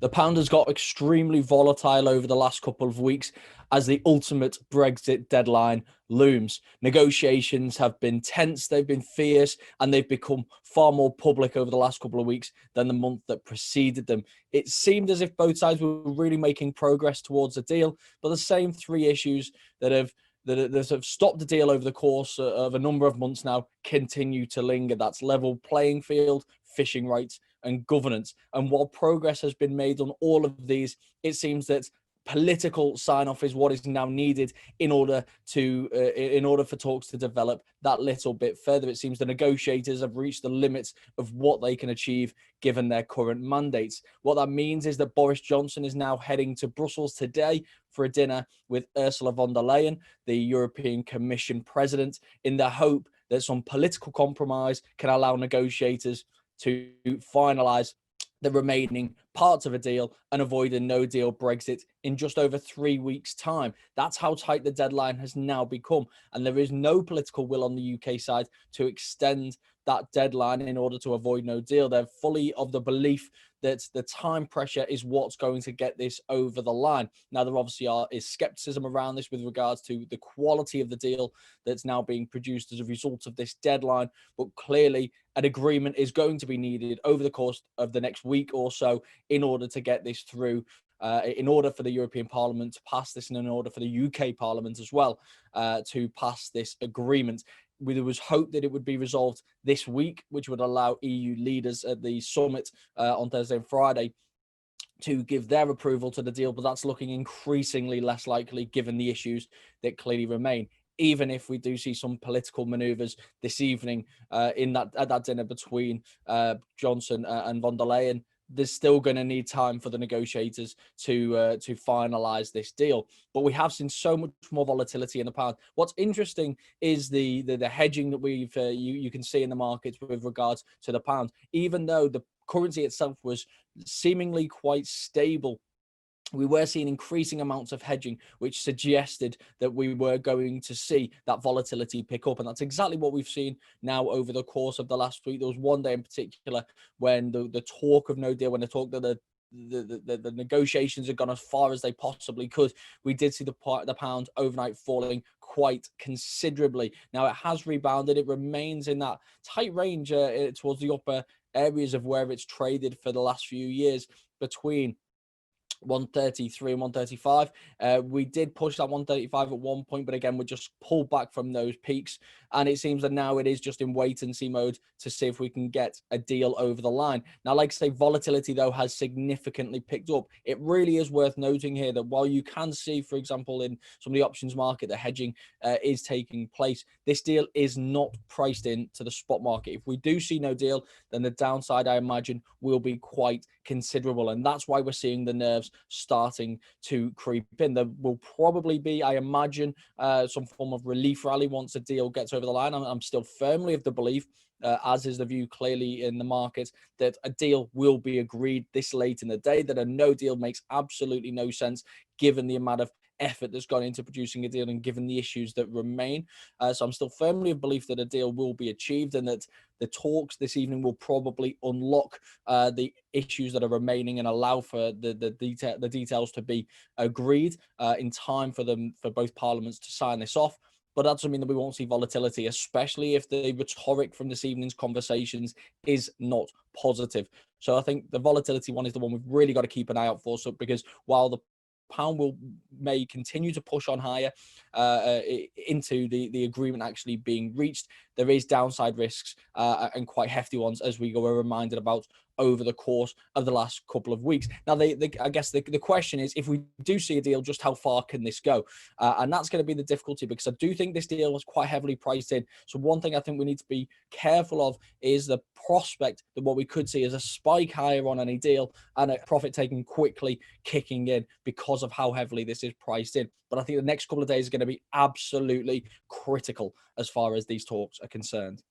The pound has got extremely volatile over the last couple of weeks as the ultimate Brexit deadline looms. Negotiations have been tense, they've been fierce, and they've become far more public over the last couple of weeks than the month that preceded them. It seemed as if both sides were really making progress towards a deal, but the same three issues that have stopped the deal over the course of a number of months now continue to linger. That's level playing field, fishing rights, and governance. And while progress has been made on all of these, it seems that political sign-off is what is now needed in order for talks to develop that little bit further. It seems the negotiators have reached the limits of what they can achieve given their current mandates. What that means is that Boris Johnson is now heading to Brussels today for a dinner with Ursula von der Leyen, the European Commission president, in the hope that some political compromise can allow negotiators to finalise the remaining parts of a deal and avoid a no-deal Brexit in just over 3 weeks' time. That's how tight the deadline has now become, and there is no political will on the UK side to extend that deadline in order to avoid no deal. They're fully of the belief that the time pressure is what's going to get this over the line. Now, there obviously is skepticism around this with regards to the quality of the deal that's now being produced as a result of this deadline, but clearly an agreement is going to be needed over the course of the next week or so in order to get this through, in order for the European Parliament to pass this, and in order for the UK Parliament as well to pass this agreement. There was hope that it would be resolved this week, which would allow EU leaders at the summit on Thursday and Friday to give their approval to the deal, but that's looking increasingly less likely given the issues that clearly remain. Even if we do see some political manoeuvres this evening at that dinner between Johnson and von der Leyen, there's still going to need time for the negotiators to finalize this deal. But we have seen so much more volatility in the pound. What's interesting is the hedging that we've you can see in the markets with regards to the pound. Even though the currency itself was seemingly quite stable, we were seeing increasing amounts of hedging, which suggested that we were going to see that volatility pick up. And that's exactly what we've seen now over the course of the last week. There was one day in particular when the talk of no deal, when the talk that the negotiations had gone as far as they possibly could, we did see the pound overnight falling quite considerably. Now, it has rebounded. It remains in that tight range towards the upper areas of where it's traded for the last few years, between 133 and 135. We did push that 135 at one point, but again, we just pulled back from those peaks. And it seems that now it is just in wait and see mode to see if we can get a deal over the line. Now, like I say, volatility, though, has significantly picked up. It really is worth noting here that while you can see, for example, in some of the options market, the hedging is taking place, this deal is not priced in to the spot market. If we do see no deal, then the downside, I imagine, will be quite considerable. And that's why we're seeing the nerves starting to creep in. There will probably be, I imagine, some form of relief rally once a deal gets over the line. I'm still firmly of the belief, as is the view clearly in the market, that a deal will be agreed this late in the day, that a no deal makes absolutely no sense given the amount of effort that's gone into producing a deal and given the issues that remain. So I'm still firmly of belief that a deal will be achieved, and that the talks this evening will probably unlock the issues that are remaining and allow for the details to be agreed in time for both parliaments to sign this off. But that doesn't mean that we won't see volatility, especially if the rhetoric from this evening's conversations is not positive. So I think the volatility one is the one we've really got to keep an eye out for. So because while the pound may continue to push on higher into the agreement actually being reached, there is downside risks and quite hefty ones, as we were reminded about over the course of the last couple of weeks. Now, I guess the question is, if we do see a deal, just how far can this go? And that's going to be the difficulty, because I do think this deal was quite heavily priced in. So one thing I think we need to be careful of is the prospect that what we could see is a spike higher on any deal and a profit taking quickly kicking in because of how heavily this is priced in. But I think the next couple of days are going to be absolutely critical as far as these talks are concerned.